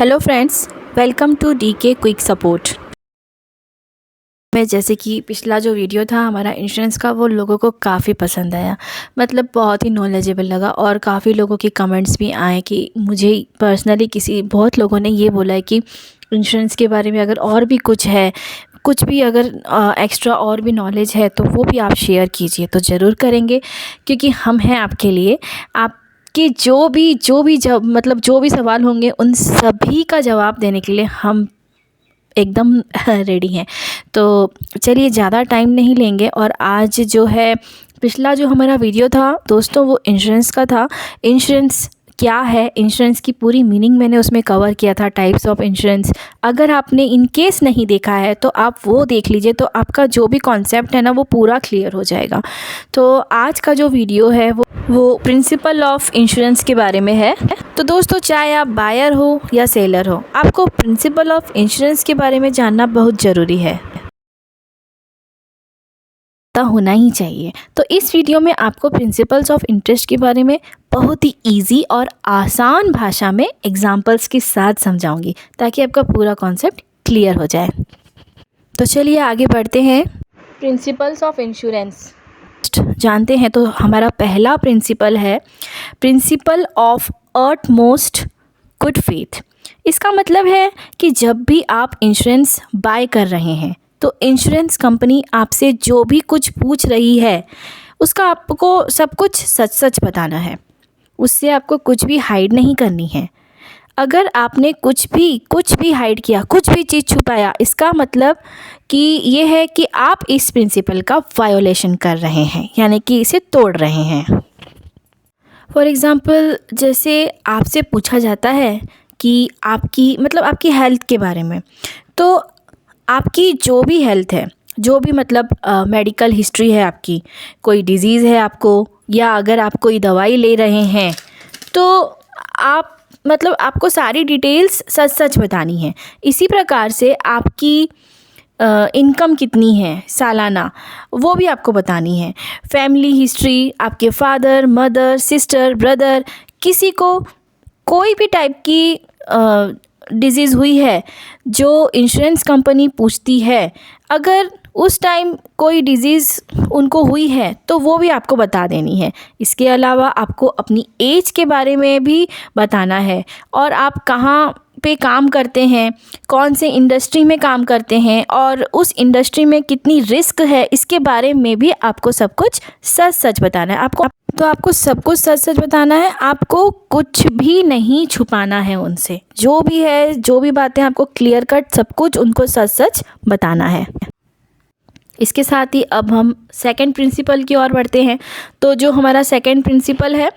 Hello friends, welcome to DK quick support. मैं जैसे कि पिछला जो वीडियो था हमारा इंश्योरेंस का, वो लोगों को काफ़ी पसंद आया। मतलब बहुत ही नॉलेजेबल लगा और काफ़ी लोगों के कमेंट्स भी आए कि मुझे पर्सनली बहुत लोगों ने ये बोला है कि इंश्योरेंस के बारे में अगर और भी कुछ है, कुछ भी अगर एक्स्ट्रा और भी नॉलेज है तो वो भी आप शेयर कीजिए। तो ज़रूर करेंगे, क्योंकि हम हैं आपके लिए। आप कि जो भी सवाल होंगे उन सभी का जवाब देने के लिए हम एकदम रेडी हैं। तो चलिए ज़्यादा टाइम नहीं लेंगे और आज जो है, पिछला जो हमारा वीडियो था दोस्तों वो इंश्योरेंस का था। इंश्योरेंस क्या है, इंश्योरेंस की पूरी मीनिंग मैंने उसमें कवर किया था, टाइप्स ऑफ इंश्योरेंस। अगर आपने इन केस नहीं देखा है तो आप वो देख लीजिए, तो आपका जो भी कॉन्सेप्ट है ना वो पूरा क्लियर हो जाएगा। तो आज का जो वीडियो है वो प्रिंसिपल ऑफ इंश्योरेंस के बारे में है। तो दोस्तों, चाहे आप बायर हो या सेलर हो, आपको प्रिंसिपल ऑफ इंश्योरेंस के बारे में जानना बहुत ज़रूरी है, होना ही चाहिए। तो इस वीडियो में आपको प्रिंसिपल्स ऑफ इंटरेस्ट के बारे में बहुत ही इजी और आसान भाषा में एग्जांपल्स के साथ समझाऊंगी, ताकि आपका पूरा कॉन्सेप्ट क्लियर हो जाए। तो चलिए आगे बढ़ते हैं। प्रिंसिपल्स ऑफ इंश्योरेंस जानते हैं। तो हमारा पहला प्रिंसिपल है principle of utmost good faith. इसका मतलब है कि जब भी आप इंश्योरेंस बाय कर रहे हैं तो इंश्योरेंस कंपनी आपसे जो भी कुछ पूछ रही है उसका आपको सब कुछ सच सच बताना है। उससे आपको कुछ भी हाइड नहीं करनी है। अगर आपने कुछ भी हाइड किया, कुछ भी चीज़ छुपाया, इसका मतलब कि ये है कि आप इस प्रिंसिपल का वायोलेशन कर रहे हैं, यानी कि इसे तोड़ रहे हैं। फॉर एग्ज़ाम्पल, जैसे आपसे पूछा जाता है कि आपकी हेल्थ के बारे में, तो आपकी जो भी हेल्थ है, जो भी मेडिकल हिस्ट्री है, आपकी कोई डिज़ीज़ है आपको, या अगर आप कोई दवाई ले रहे हैं, तो आपको सारी डिटेल्स सच सच बतानी है। इसी प्रकार से आपकी इनकम कितनी है सालाना, वो भी आपको बतानी है। फैमिली हिस्ट्री, आपके फादर, मदर, सिस्टर, ब्रदर, किसी को कोई भी टाइप की डिज़ीज़ हुई है जो इंश्योरेंस कंपनी पूछती है, अगर उस टाइम कोई डिज़ीज़ उनको हुई है तो वो भी आपको बता देनी है। इसके अलावा आपको अपनी एज के बारे में भी बताना है, और आप कहाँ पे काम करते हैं, कौन से इंडस्ट्री में काम करते हैं, और उस इंडस्ट्री में कितनी रिस्क है, इसके बारे में भी आपको सब कुछ सच सच बताना है। आपको सब कुछ सच सच बताना है। आपको कुछ भी नहीं छुपाना है उनसे। जो भी है, जो भी बातें आपको क्लियर कट सब कुछ उनको सच सच बताना है। इसके साथ ही अब हम सेकंड प्रिंसिपल की ओर बढ़ते हैं। तो जो हमारा सेकंड प्रिंसिपल है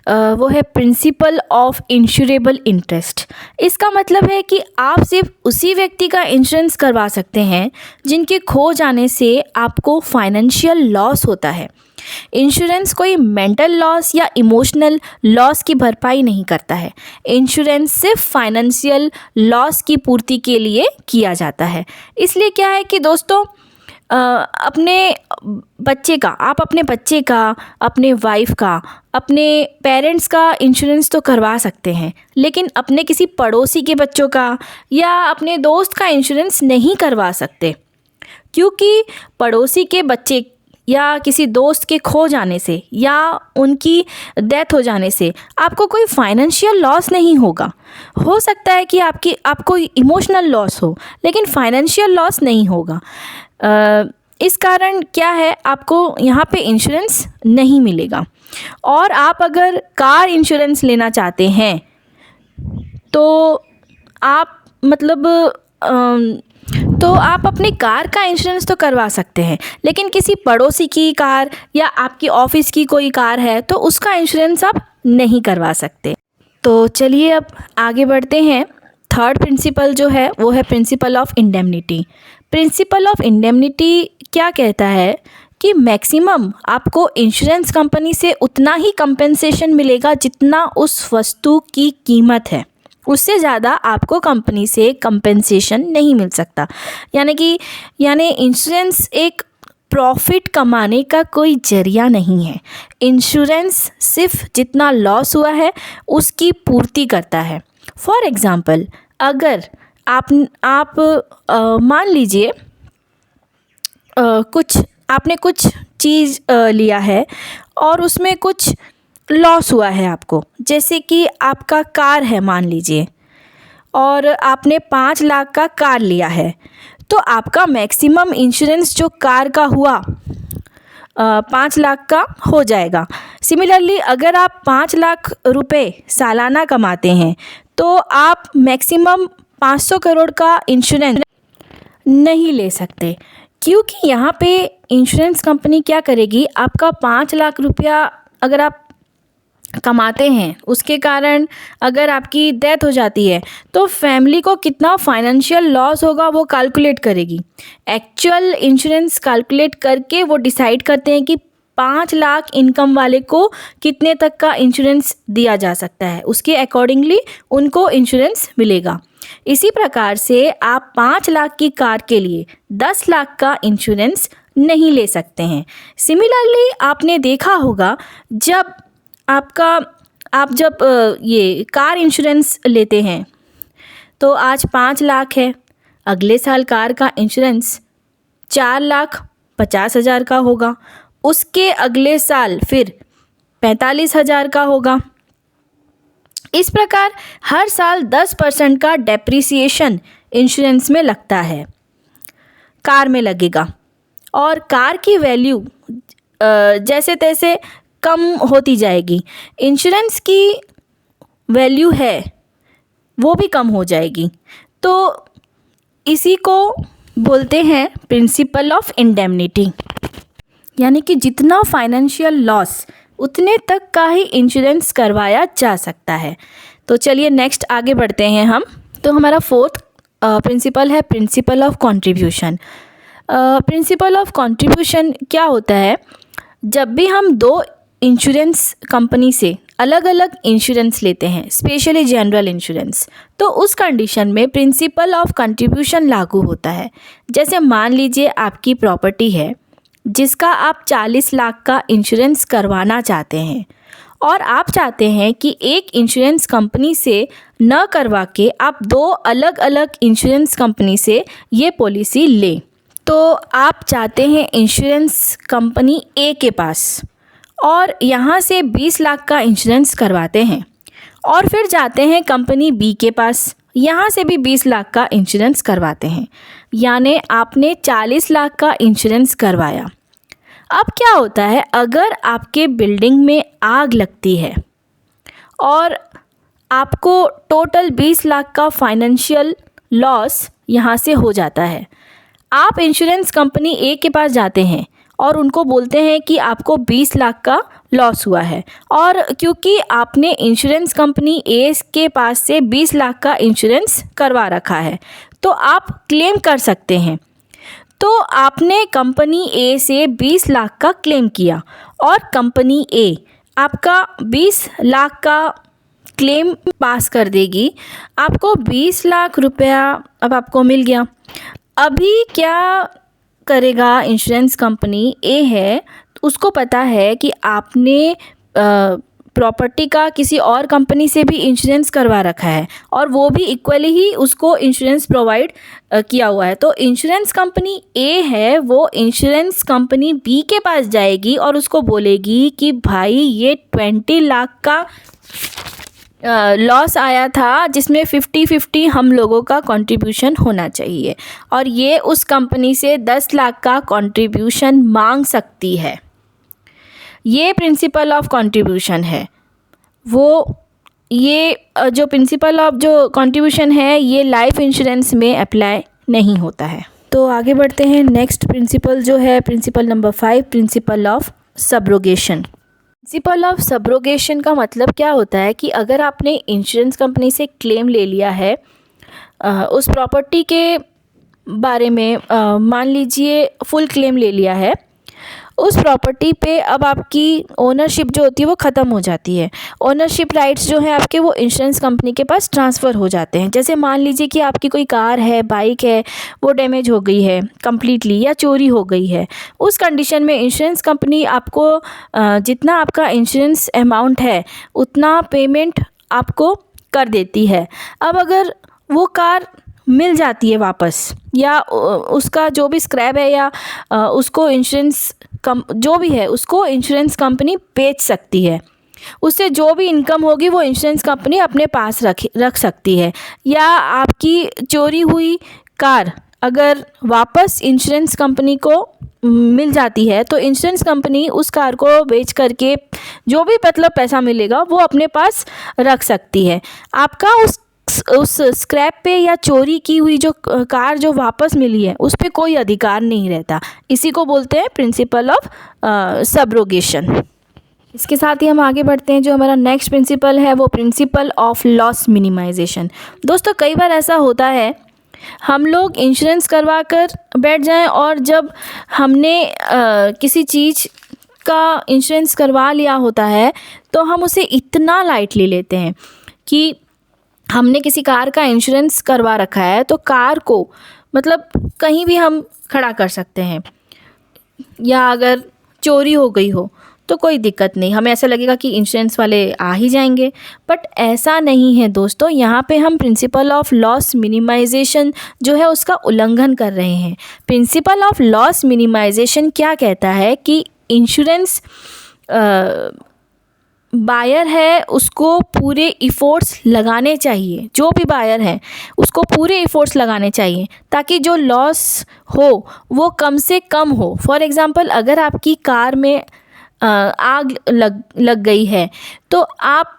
वो है प्रिंसिपल ऑफ इंश्योरेबल इंटरेस्ट। इसका मतलब है कि आप सिर्फ उसी व्यक्ति का इंश्योरेंस करवा सकते हैं जिनके खो जाने से आपको फाइनेंशियल लॉस होता है। इंश्योरेंस कोई मेंटल लॉस या इमोशनल लॉस की भरपाई नहीं करता है। इंश्योरेंस सिर्फ फाइनेंशियल लॉस की पूर्ति के लिए किया जाता है। इसलिए क्या है कि दोस्तों, अपने बच्चे का, आप अपने बच्चे का, अपने वाइफ का, अपने पेरेंट्स का इंश्योरेंस तो करवा सकते हैं, लेकिन अपने किसी पड़ोसी के बच्चों का या अपने दोस्त का इंश्योरेंस नहीं करवा सकते, क्योंकि पड़ोसी के बच्चे या किसी दोस्त के खो जाने से या उनकी डेथ हो जाने से आपको कोई फाइनेंशियल लॉस नहीं होगा। हो सकता है कि आपको इमोशनल लॉस हो, लेकिन फाइनेंशियल लॉस नहीं होगा। इस कारण क्या है, आपको यहाँ पे इंश्योरेंस नहीं मिलेगा। और आप अगर कार इंश्योरेंस लेना चाहते हैं तो आप अपनी कार का इंश्योरेंस तो करवा सकते हैं, लेकिन किसी पड़ोसी की कार या आपकी ऑफिस की कोई कार है तो उसका इंश्योरेंस आप नहीं करवा सकते। तो चलिए अब आगे बढ़ते हैं। थर्ड प्रिंसिपल जो है वो है principle of indemnity. Principle of indemnity क्या कहता है कि मैक्सिमम आपको इंश्योरेंस कंपनी से उतना ही कंपेंसेशन मिलेगा जितना उस वस्तु की कीमत है। उससे ज़्यादा आपको कंपनी से कंपेंसेशन नहीं मिल सकता। यानी इंश्योरेंस एक प्रॉफिट कमाने का कोई जरिया नहीं है। इंश्योरेंस सिर्फ जितना लॉस हुआ है उसकी पूर्ति करता है। फॉर एग्ज़ाम्पल, अगर आप मान लीजिए आपने कुछ चीज़ लिया है और उसमें कुछ लॉस हुआ है आपको, जैसे कि आपका कार है मान लीजिए, और आपने 5 लाख का कार लिया है, तो आपका मैक्सिमम इंश्योरेंस जो कार का हुआ 5 लाख का हो जाएगा। सिमिलरली अगर आप 5 लाख रुपए सालाना कमाते हैं तो आप मैक्सिमम 500 करोड़ का इंश्योरेंस नहीं ले सकते, क्योंकि यहाँ पे इंश्योरेंस कंपनी क्या करेगी, आपका 5 लाख रुपया अगर आप कमाते हैं उसके कारण अगर आपकी डेथ हो जाती है तो फैमिली को कितना फाइनेंशियल लॉस होगा वो कैलकुलेट करेगी। एक्चुअल इंश्योरेंस कैलकुलेट करके वो डिसाइड करते हैं कि 5 लाख इनकम वाले को कितने तक का इंश्योरेंस दिया जा सकता है, उसके अकॉर्डिंगली उनको इंश्योरेंस मिलेगा। इसी प्रकार से आप 5 लाख की कार के लिए 10 लाख का इंश्योरेंस नहीं ले सकते हैं। सिमिलरली आपने देखा होगा आप जब ये कार इंश्योरेंस लेते हैं तो आज 5 लाख है, अगले साल कार का इंश्योरेंस 4,50,000 का होगा, उसके अगले साल फिर 45,000 का होगा। इस प्रकार हर साल 10% का डेप्रिसिएशन इंश्योरेंस में लगता है, कार में लगेगा, और कार की वैल्यू जैसे तैसे कम होती जाएगी, इंश्योरेंस की वैल्यू है वो भी कम हो जाएगी। तो इसी को बोलते हैं प्रिंसिपल ऑफ इंडेमनिटी, यानी कि जितना फाइनेंशियल लॉस उतने तक का ही इंश्योरेंस करवाया जा सकता है। तो चलिए नेक्स्ट आगे बढ़ते हैं हम। तो हमारा 4th प्रिंसिपल है principle of contribution. Principle of contribution क्या होता है, जब भी हम 2 इंश्योरेंस कंपनी से अलग अलग इंश्योरेंस लेते हैं, स्पेशली जनरल इंश्योरेंस, तो उस कंडीशन में प्रिंसिपल ऑफ कंट्रीब्यूशन लागू होता है। जैसे मान लीजिए आपकी प्रॉपर्टी है जिसका आप 40 लाख का इंश्योरेंस करवाना चाहते हैं और आप चाहते हैं कि एक इंश्योरेंस कंपनी से न करवा के आप 2 अलग अलग इंश्योरेंस कंपनी से ये पॉलिसी लें। तो आप चाहते हैं इंश्योरेंस कंपनी ए के पास और यहाँ से 20 लाख का इंश्योरेंस करवाते हैं, और फिर जाते हैं कंपनी बी के पास, यहाँ से भी 20 लाख का इंश्योरेंस करवाते हैं, यानी आपने 40 लाख का इंश्योरेंस करवाया। अब क्या होता है, अगर आपके बिल्डिंग में आग लगती है और आपको टोटल 20 लाख का फाइनेंशियल लॉस यहाँ से हो जाता है, आप इंश्योरेंस कंपनी ए के पास जाते हैं और उनको बोलते हैं कि आपको 20 लाख का लॉस हुआ है, और क्योंकि आपने इंश्योरेंस कंपनी ए के पास से 20 लाख का इंश्योरेंस करवा रखा है तो आप क्लेम कर सकते हैं। तो आपने कंपनी ए से 20 लाख का क्लेम किया और कंपनी ए आपका 20 लाख का क्लेम पास कर देगी, आपको 20 लाख रुपया अब आपको मिल गया। अभी क्या करेगा, इंश्योरेंस कंपनी ए है, उसको पता है कि आपने प्रॉपर्टी का किसी और कंपनी से भी इंश्योरेंस करवा रखा है और वो भी इक्वली ही उसको इंश्योरेंस प्रोवाइड किया हुआ है। तो इंश्योरेंस कंपनी ए है वो इंश्योरेंस कंपनी बी के पास जाएगी और उसको बोलेगी कि भाई ये 20 लाख का लॉस आया था जिसमें 50-50 हम लोगों का कंट्रीब्यूशन होना चाहिए, और ये उस कंपनी से 10 लाख का कंट्रीब्यूशन मांग सकती है। ये प्रिंसिपल ऑफ कंट्रीब्यूशन है। ये जो प्रिंसिपल ऑफ जो कंट्रीब्यूशन है ये लाइफ इंश्योरेंस में अप्लाई नहीं होता है। तो आगे बढ़ते हैं। नेक्स्ट प्रिंसिपल जो है principle number 5, principle of subrogation. Principle of subrogation का मतलब क्या होता है कि अगर आपने इंश्योरेंस कंपनी से क्लेम ले लिया है उस प्रॉपर्टी के बारे में, मान लीजिए फुल क्लेम ले लिया है, उस प्रॉपर्टी पे अब आपकी ओनरशिप जो होती है वो ख़त्म हो जाती है। ओनरशिप राइट्स जो है आपके वो इंश्योरेंस कंपनी के पास ट्रांसफ़र हो जाते हैं। जैसे मान लीजिए कि आपकी कोई कार है, बाइक है, वो डैमेज हो गई है कम्प्लीटली या चोरी हो गई है, उस कंडीशन में इंश्योरेंस कंपनी आपको जितना आपका इंश्योरेंस अमाउंट है उतना पेमेंट आपको कर देती है। अब अगर वो कार मिल जाती है वापस, या उसका जो भी स्क्रैप है या उसको इंश्योरेंस जो भी है उसको इंश्योरेंस कंपनी बेच सकती है। उससे जो भी इनकम होगी वो इंश्योरेंस कंपनी अपने पास रख सकती है। या आपकी चोरी हुई कार अगर वापस इंश्योरेंस कंपनी को मिल जाती है तो इंश्योरेंस कंपनी उस कार को बेच करके जो भी मतलब पैसा मिलेगा वो अपने पास रख सकती है। आपका उस स्क्रैप पे या चोरी की हुई जो कार जो वापस मिली है उस पे कोई अधिकार नहीं रहता। इसी को बोलते हैं प्रिंसिपल ऑफ सबरोगेशन। इसके साथ ही हम आगे बढ़ते हैं। जो हमारा नेक्स्ट प्रिंसिपल है वो प्रिंसिपल ऑफ लॉस मिनिमाइजेशन। दोस्तों कई बार ऐसा होता है हम लोग इंश्योरेंस करवा कर बैठ जाएं और जब हमने किसी चीज़ का इंश्योरेंस करवा लिया होता है तो हम उसे इतना लाइटली लेते हैं कि हमने किसी कार का इंश्योरेंस करवा रखा है तो कार को मतलब कहीं भी हम खड़ा कर सकते हैं, या अगर चोरी हो गई हो तो कोई दिक्कत नहीं, हमें ऐसा लगेगा कि इंश्योरेंस वाले आ ही जाएंगे। बट ऐसा नहीं है दोस्तों, यहाँ पे हम प्रिंसिपल ऑफ लॉस मिनिमाइजेशन जो है उसका उल्लंघन कर रहे हैं। प्रिंसिपल ऑफ लॉस मिनिमाइजेशन क्या कहता है कि इंश्योरेंस बायर है उसको पूरे इफ़ोर्ट्स लगाने चाहिए, जो भी बायर है उसको पूरे इफ़ोर्ट्स लगाने चाहिए ताकि जो लॉस हो वो कम से कम हो। फॉर एग्ज़ाम्पल अगर आपकी कार में आग लग गई है तो आप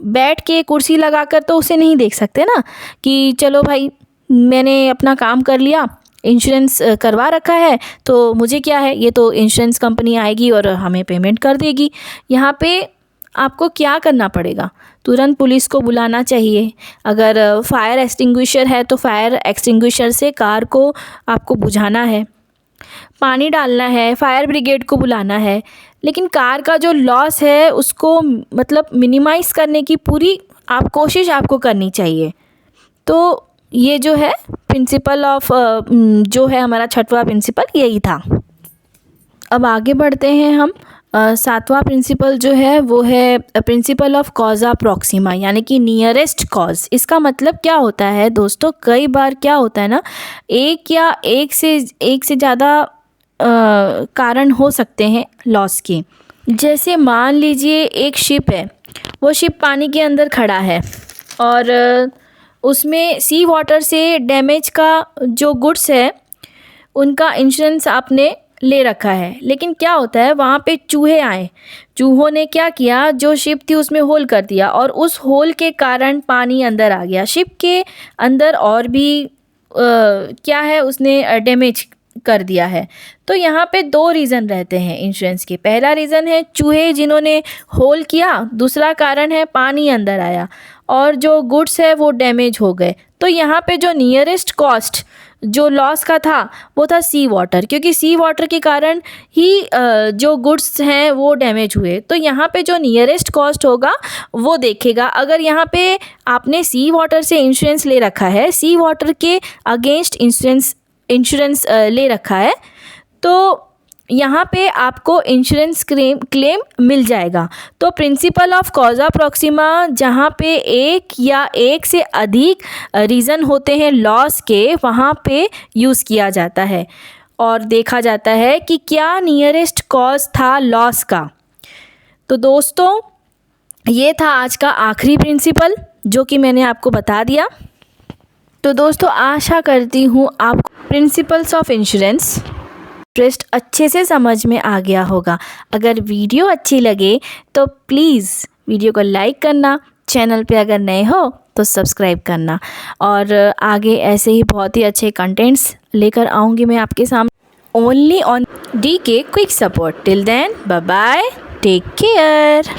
बैठ के कुर्सी लगाकर तो उसे नहीं देख सकते ना कि चलो भाई मैंने अपना काम कर लिया, इंश्योरेंस करवा रखा है तो मुझे क्या है, ये तो इंश्योरेंस कंपनी आएगी और हमें पेमेंट कर देगी। यहाँ पे आपको क्या करना पड़ेगा, तुरंत पुलिस को बुलाना चाहिए। अगर फायर एक्सटिंग्विशर है तो फायर एक्सटिंग्विशर से कार को आपको बुझाना है, पानी डालना है, फायर ब्रिगेड को बुलाना है। लेकिन कार का जो लॉस है उसको मतलब मिनिमाइज़ करने की पूरी कोशिश आपको करनी चाहिए। तो ये जो है प्रिंसिपल ऑफ जो है हमारा छठवां प्रिंसिपल यही था। अब आगे बढ़ते हैं हम। सातवां प्रिंसिपल जो है वो है प्रिंसिपल ऑफ कॉजा प्रॉक्सिमा, यानी कि नियरेस्ट कॉज। इसका मतलब क्या होता है दोस्तों, कई बार क्या होता है ना, एक से ज़्यादा कारण हो सकते हैं लॉस के। जैसे मान लीजिए एक शिप है, वो शिप पानी के अंदर खड़ा है और उसमें सी वाटर से डैमेज का जो गुड्स है उनका इंश्योरेंस आपने ले रखा है। लेकिन क्या होता है वहाँ पे चूहे आए, चूहों ने क्या किया, जो शिप थी उसमें होल कर दिया और उस होल के कारण पानी अंदर आ गया। शिप के अंदर और भी क्या है उसने डैमेज कर दिया है। तो यहाँ पे दो रीज़न रहते हैं इंश्योरेंस के। पहला रीज़न है चूहे जिन्होंने होल किया, दूसरा कारण है पानी अंदर आया और जो गुड्स है वो डैमेज हो गए। तो यहाँ पे जो नियरेस्ट कॉस्ट जो लॉस का था वो था सी वाटर, क्योंकि सी वाटर के कारण ही जो गुड्स हैं वो डैमेज हुए। तो यहाँ पे जो नियरेस्ट कॉस्ट होगा वो देखेगा। अगर यहाँ पे आपने सी वाटर से इंश्योरेंस ले रखा है, सी वाटर के अगेंस्ट इंश्योरेंस ले रखा है, तो यहाँ पे आपको इंश्योरेंस क्लेम मिल जाएगा। तो प्रिंसिपल ऑफ कॉजा प्रॉक्सिमा जहाँ पे एक या एक से अधिक रीज़न होते हैं लॉस के, वहाँ पे यूज़ किया जाता है और देखा जाता है कि क्या नियरेस्ट कॉज था लॉस का। तो दोस्तों ये था आज का आखिरी प्रिंसिपल जो कि मैंने आपको बता दिया। तो दोस्तों आशा करती हूँ आपको प्रिंसिपल्स ऑफ इंश्योरेंस इंटरेस्ट अच्छे से समझ में आ गया होगा। अगर वीडियो अच्छी लगे तो प्लीज़ वीडियो को लाइक करना, चैनल पे अगर नए हो तो सब्सक्राइब करना, और आगे ऐसे ही बहुत ही अच्छे कंटेंट्स लेकर आऊँगी मैं आपके सामने only on DK quick support. Till then bye bye, take care.